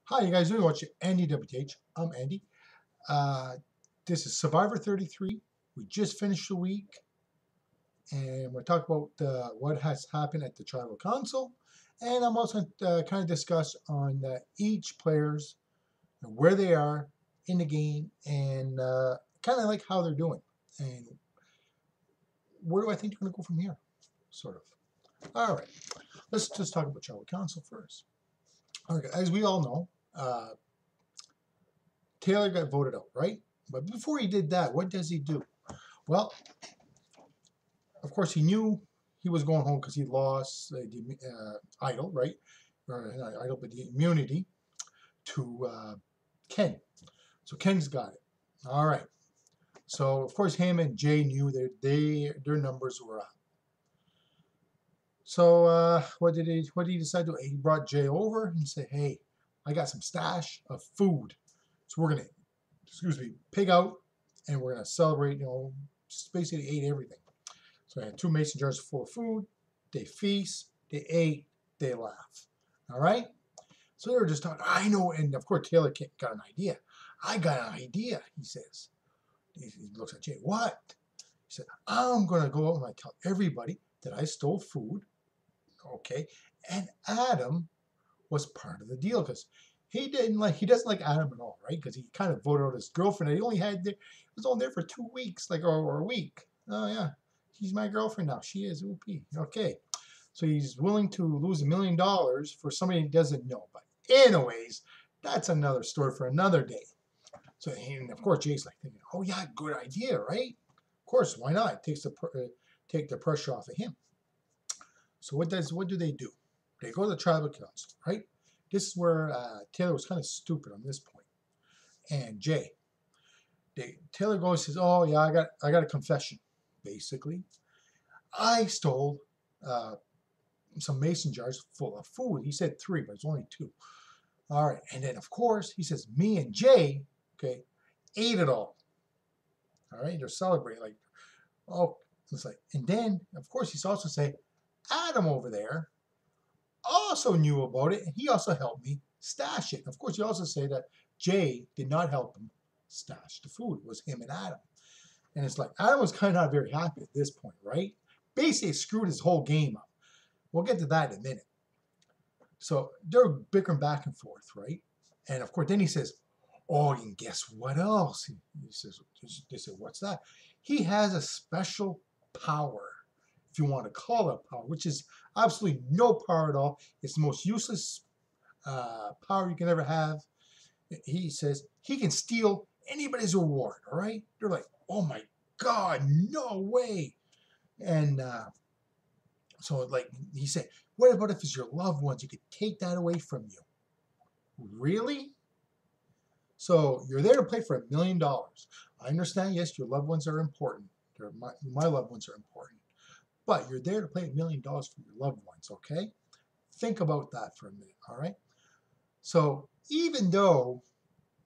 Hi, you guys doing? Watching Andy WTH. I'm Andy. Uh, this is Survivor 33. We just finished the week, and we're talking about what has happened at the Tribal Council, and I'm also kind of discuss on each players and where they are in the game, and kind of like how they're doing, and where do I think they're going to go from here, sort of. All right, let's just talk about Tribal Council first. All right, as we all know, Taylor got voted out, right? But before he did that, what does he do? Well, of course, he knew he was going home because he lost the idol, right? Or not idol, but the immunity to Ken. So Ken's got it. All right. So of course, him and Jay knew that their numbers were up. So what did he decide to do? He brought Jay over and said, "Hey, I got some stash of food, so we're gonna, pig out, and we're gonna celebrate. Basically ate everything." So I had 2 mason jars full of food. They feast, they ate, they laugh. All right? So they were just talking. I know, and of course Taylor got an idea. I got an idea, he says. He looks at Jay. What? He said, I'm going to go out and I tell everybody that I stole food. Okay? And Adam was part of the deal because he doesn't like Adam at all, right? Because he kind of voted out his girlfriend. He was only there for 2 weeks, or a week. Oh yeah, she's my girlfriend now. She is. Oopie. Okay, so he's willing to lose $1 million for somebody he doesn't know. But anyways, that's another story for another day. So and of course Jay's like thinking, oh yeah, good idea, right? Of course, why not? It takes take the pressure off of him. So what do they do? They go to the tribal council, right? This is where Taylor was kind of stupid on this point. And Jay, Taylor goes and says, "Oh yeah, I got a confession. Basically, I stole some mason jars full of food." He said 3, but it's only 2. All right, and then of course he says, "Me and Jay, okay, ate it all." All right, they're celebrating like, oh, it's like, and then of course he's also saying, Adam over there also knew about it, and he also helped me stash it. Of course, you also say that Jay did not help him stash the food. It was him and Adam. And it's like, Adam was kind of not very happy at this point, right? Basically, it screwed his whole game up. We'll get to that in a minute. So they're bickering back and forth, right? And of course, then he says, oh, and guess what else? They said, what's that? He has a special power, if you want to call it power, which is absolutely no power at all. It's the most useless power you can ever have. He says he can steal anybody's reward, all right? They're like, oh my God, no way. And so, like, he said, what about if it's your loved ones? You could take that away from you. Really? So you're there to play for $1 million. I understand, yes, your loved ones are important. My loved ones are important. But you're there to play $1 million for your loved ones, okay? Think about that for a minute, all right? So even though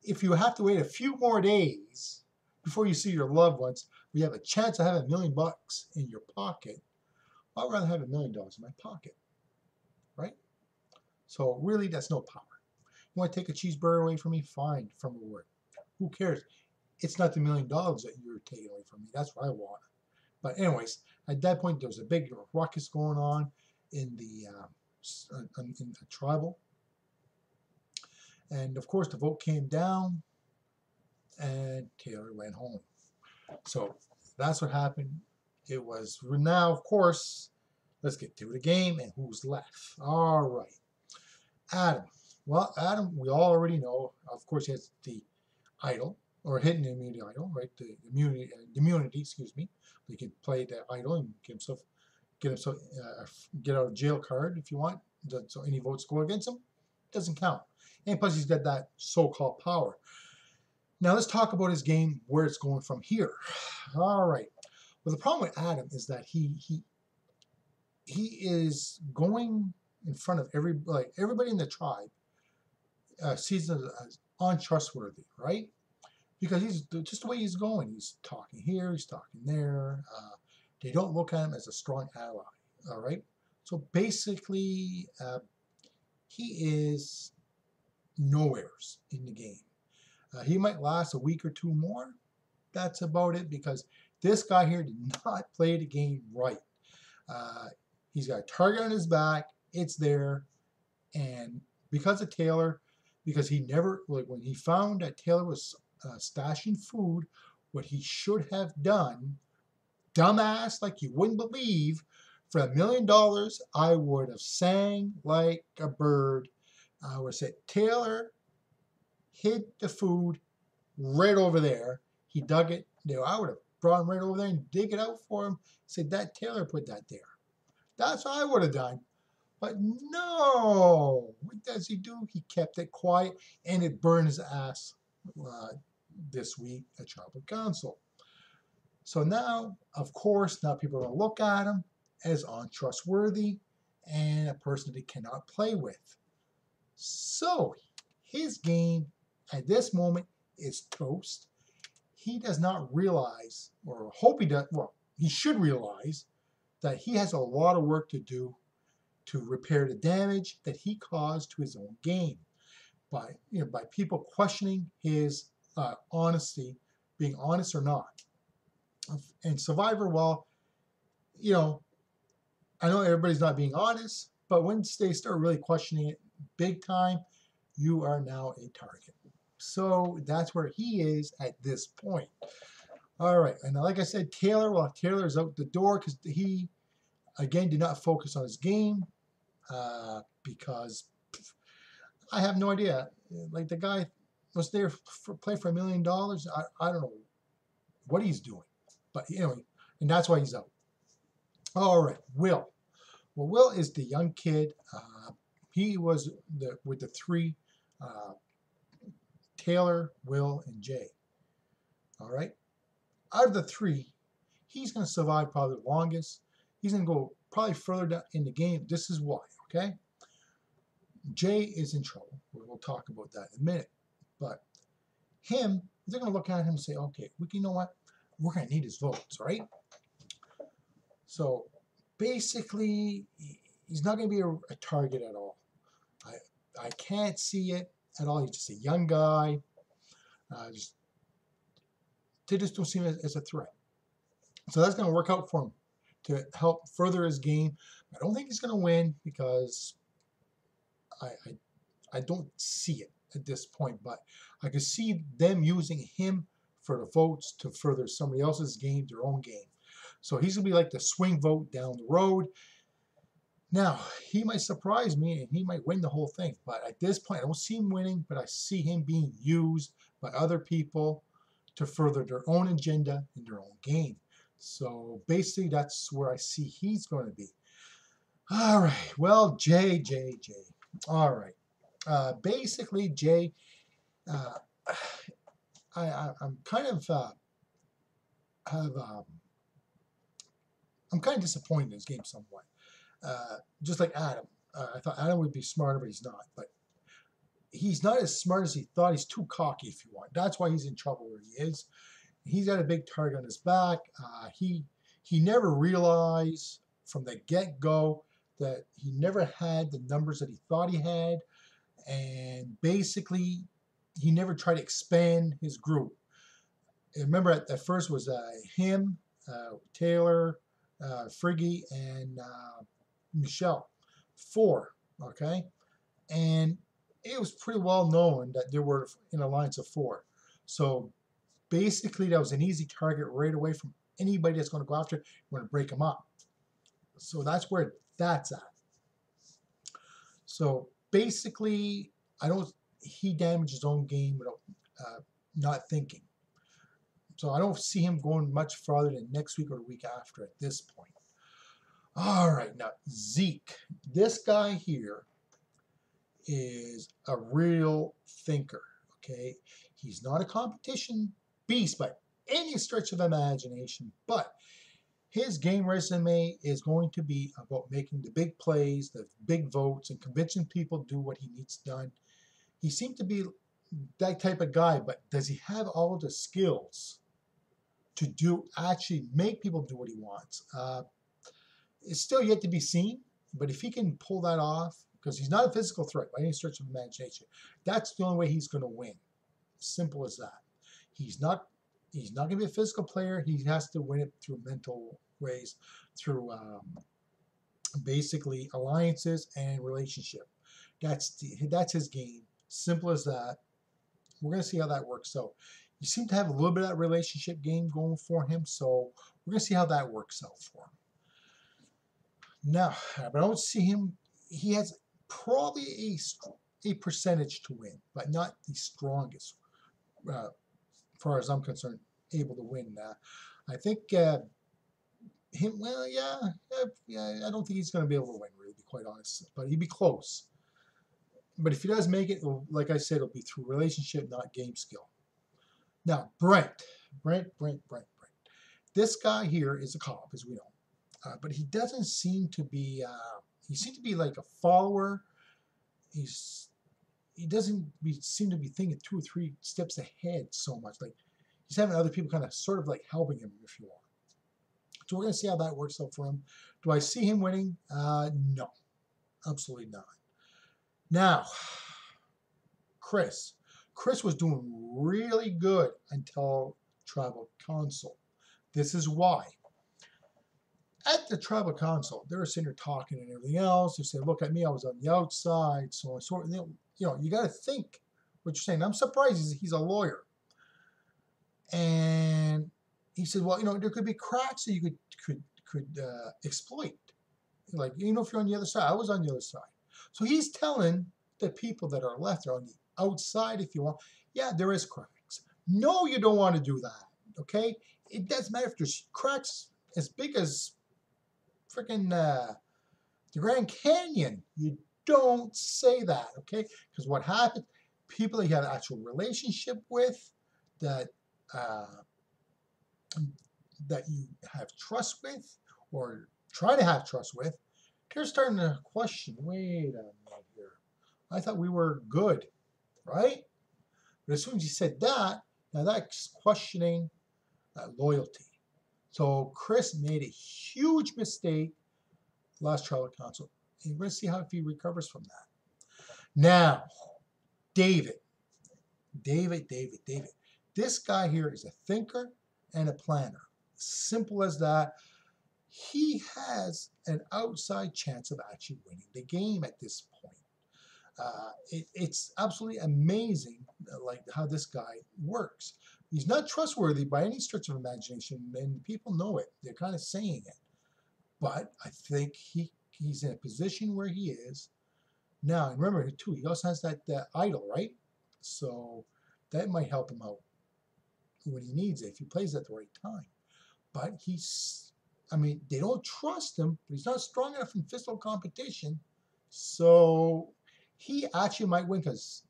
if you have to wait a few more days before you see your loved ones, we have a chance of having $1 million in your pocket, I'd rather have $1 million in my pocket, right? So really, that's no power. You want to take a cheeseburger away from me? Fine, from reward. Who cares? It's not the $1 million that you're taking away from me. That's what I want. But anyways, at that point, there was a big ruckus going on in the tribal. And of course, the vote came down, and Taylor went home. So that's what happened. It was now, of course, let's get to the game and who's left. All right. Adam. Well, Adam, we all already know. Of course, he has the idol, or hidden immunity idol, right? The immunity, excuse me. He can play the idol and get out of jail card if you want. So any votes go against him doesn't count. And plus, he's got that so-called power. Now let's talk about his game, where it's going from here. All right. Well, the problem with Adam is that he is going in front of everybody in the tribe sees him as untrustworthy, right? Because he's just the way he's going. He's talking here, he's talking there. They don't look at him as a strong ally. All right. So basically, he is no errors in the game. He might last a week or two more. That's about it, because this guy here did not play the game right. Uh, he's got a target on his back. It's there. And because of Taylor, because he never, like when he found that Taylor was stashing food, what he should have done, dumbass, like you wouldn't believe, for $1,000,000, I would have sang like a bird. I would have said, Taylor hid the food right over there. He dug it. I would have brought him right over there and dig it out for him. Said, that Taylor put that there. That's what I would have done. But no, what does he do? He kept it quiet, and it burned his ass this week at Tribal Council. So now, of course, now people are going to look at him as untrustworthy and a person they cannot play with. So his game at this moment is toast. He does not realize, or hope he does, well, he should realize that he has a lot of work to do to repair the damage that he caused to his own game by people questioning his honesty, being honest or not. And Survivor, well, I know everybody's not being honest, but once they start really questioning it big time, you are now a target. So that's where he is at this point. All right, and like I said, Taylor, Taylor's out the door because he, again, did not focus on his game because I have no idea. Like, the guy was there for play for $1,000,000. I don't know what he's doing, but anyway, and that's why he's out. All right, Will. Well, Will is the young kid. He was with the three, Taylor, Will, and Jay. All right. Out of the three, he's going to survive probably the longest. He's going to go probably further down in the game. This is why, okay? Jay is in trouble. We'll talk about that in a minute. But him, they're going to look at him and say, okay, you know what? We're going to need his votes, right? So basically, he's not going to be a target at all. I can't see it at all. He's just a young guy. They just don't see him as a threat. So that's going to work out for him to help further his game. I don't think he's going to win because I don't see it at this point, but I can see them using him for the votes to further somebody else's game, their own game. So he's going to be like the swing vote down the road. Now, he might surprise me and he might win the whole thing, but at this point, I don't see him winning, but I see him being used by other people to further their own agenda in their own game. So basically, that's where I see he's going to be. All right. Well, Jay. All right. Basically, Jay, I'm kind of I'm kind of disappointed in his game somewhat. Just like Adam. I thought Adam would be smarter, but he's not. But he's not as smart as he thought. He's too cocky, if you want. That's why he's in trouble where he is. He's got a big target on his back. He never realized from the get-go that he never had the numbers that he thought he had. And basically, he never tried to expand his group. And remember, at first was him, Taylor, Friggy, and Michelle. 4, okay? And it was pretty well known that they were in a alliance of 4. So basically, that was an easy target right away from anybody that's going to go after. We're going to break them up. So that's where that's at. So basically, he damaged his own game without not thinking. So I don't see him going much farther than next week or the week after at this point. All right, now Zeke. This guy here is a real thinker, okay? He's not a competition beast by any stretch of imagination, but his game resume is going to be about making the big plays, the big votes, and convincing people to do what he needs done. He seemed to be that type of guy, but does he have all the skills to actually make people do what he wants? It's still yet to be seen, but if he can pull that off, because he's not a physical threat by any stretch of imagination. That's the only way he's going to win. Simple as that. He's not going to be a physical player. He has to win it through mental ways, through basically alliances and relationship. That's his game. Simple as that. We're going to see how that works out. You seem to have a little bit of that relationship game going for him, so we're going to see how that works out for him. Now, but I don't see him. He has probably a percentage to win, but not the strongest, as far as I'm concerned, able to win. I think him. Well, yeah. I don't think he's going to be able to win, really, to be quite honest. But he'd be close. But if he does make it, like I said, it'll be through relationship, not game skill. Now, Brent. This guy here is a cop, as we know. But he doesn't seem to be, he seems to be like a follower. He doesn't seem to be thinking 2 or 3 steps ahead so much. Like, he's having other people kind of sort of like helping him, if you want. So we're going to see how that works out for him. Do I see him winning? No, absolutely not. Now, Chris. Chris was doing really good until Tribal Council. This is why. At the Tribal Council, they were sitting there talking and everything else. They said, look at me, I was on the outside. So on, sort of, you got to think what you're saying. I'm surprised he's a lawyer. And he said, well, there could be cracks that you could exploit. Like, if you're on the other side. I was on the other side. So he's telling the people that are left, are on the outside, if you want, yeah, there is cracks. No, you don't want to do that, okay? It doesn't matter if there's cracks as big as freaking the Grand Canyon. You don't say that, okay? Because what happens, people that you have an actual relationship with, that you have trust with, or try to have trust with, they're starting to question, wait a minute here. I thought we were good, right? But as soon as you said that, now that's questioning loyalty. So Chris made a huge mistake last Tribal Council. And we're going to see how if he recovers from that. Now, David. This guy here is a thinker and a planner. Simple as that. He has an outside chance of actually winning the game at this point. It's absolutely amazing, like how this guy works. He's not trustworthy by any stretch of imagination, and people know it. They're kind of saying it. But I think he's in a position where he is. Now, and remember, too, he also has that idol, right? So that might help him out when he needs it, if he plays at the right time. But they don't trust him, but he's not strong enough in physical competition. So he actually might win, because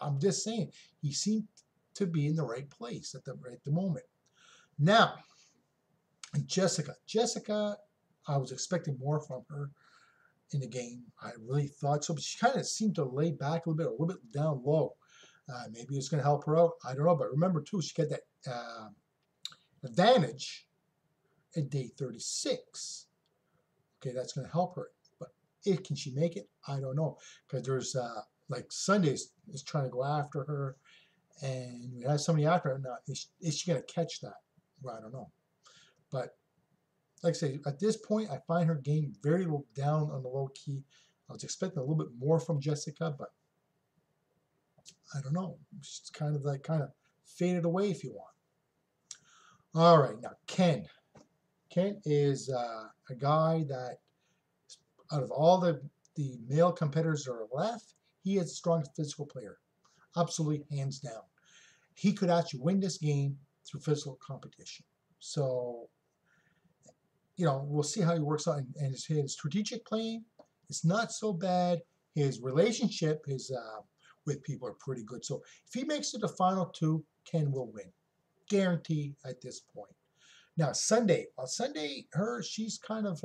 I'm just saying, he seemed to be in the right place at the moment. Now, Jessica, I was expecting more from her in the game. I really thought so, but she kind of seemed to lay back a little bit down low. Maybe it's going to help her out. I don't know, but remember too, she got that advantage at day 36. Okay, that's going to help her. But can she make it? I don't know, because there's like Sundays is trying to go after her, and we have somebody after her. Now, is she going to catch that? Well, I don't know. But like I say, at this point, I find her game very down on the low key. I was expecting a little bit more from Jessica, but I don't know. She's kind of faded away, if you want. All right, now Ken. Ken is a guy that, out of all the male competitors that are left, he is the strongest physical player. Absolutely, hands down. He could actually win this game through physical competition. So, we'll see how he works out. And his strategic playing is not so bad. His relationship with people are pretty good. So if he makes it to the final 2, Ken will win. Guarantee at this point. Now, Sunday. Well, Sunday, she's kind of,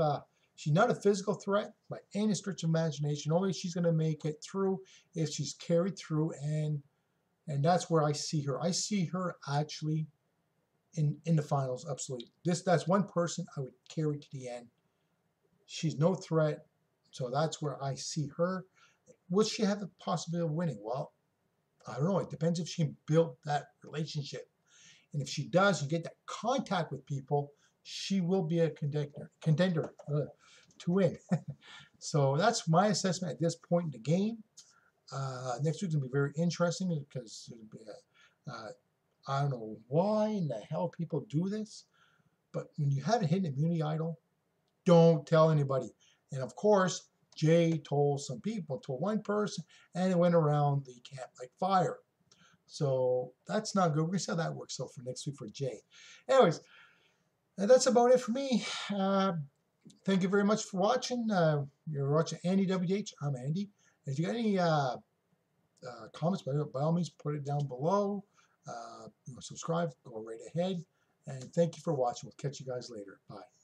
she's not a physical threat by any stretch of imagination. Only she's going to make it through if she's carried through. And that's where I see her. I see her actually in the finals, absolutely. That's one person I would carry to the end. She's no threat. So that's where I see her. Will she have the possibility of winning? Well, I don't know. It depends if she can build that relationship. And if she does and get that contact with people, she will be a contender to win. So that's my assessment at this point in the game. Next week's gonna be very interesting because it'll be I don't know why in the hell people do this, but when you have a hidden immunity idol, don't tell anybody. And of course, Jay told some people, told one person, and it went around the camp like fire. So that's not good. We're gonna see how that works out for next week for Jay. Anyways, that's about it for me. Thank you very much for watching. You're watching Andy WTH. I'm Andy. If you got any comments, by all means, put it down below. Subscribe, go right ahead. And thank you for watching. We'll catch you guys later. Bye.